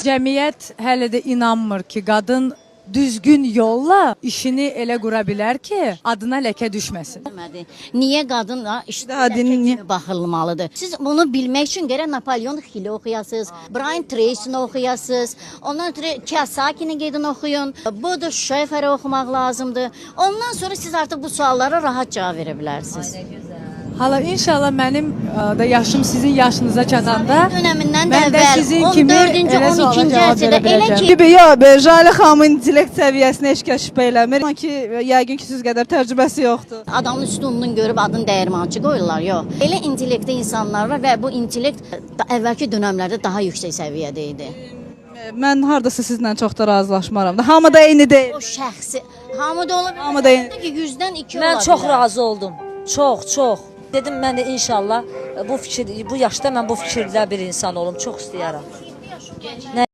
Cəmiyyət hələ də inanmır ki, qadın düzgün yolla işini elə qura bilər ki, adına ləkə düşməsin. Niyə qadın Daha dinləyin. baxılmalıdır? Siz bunu bilmək üçün gərək Napolyon Hill'i oxuyasınız, Brian Tracy'ni oxuyasınız, ondan sonra Kiyosaki'ni gedin oxuyun, Bodo Schäfer'i oxumaq lazımdır. Ondan sonra siz artıq bu suallara rahat cavab verə bilərsiniz. Hala inşallah mənim da yaşım sizin yaşınıza çatanda Dönəmindən də mən də əvvəl sizin kimi 14-cü, elə suala 12-ci cavab əsrdə verə elə biləcəm. ki, Gibi yox, Jale xanımın intellekt səviyyəsini heç kəs şübhə eləmir. Ki, yəqin ki, siz qədər təcrübəsi yoxdur. adamın üstünlüğünü görüb adını dəyirmançı qoyurlar, yox. Elə intellektli insanlar var və bu intellekt əvvəlki dönəmlərdə daha yüksək səviyyədə idi. Mən hardasa sizlə çox da razılaşmaram. Hamı da eyni deyil. O şəxsi, hamı da ola bilər. Hamı da eyni. Ki, 100-dən 2 ola Mən bilər. çox razı oldum. Çox. Dedim mən də inşallah bu yaşda mən bu fikirdə bir insan olum. Çox istəyirəm.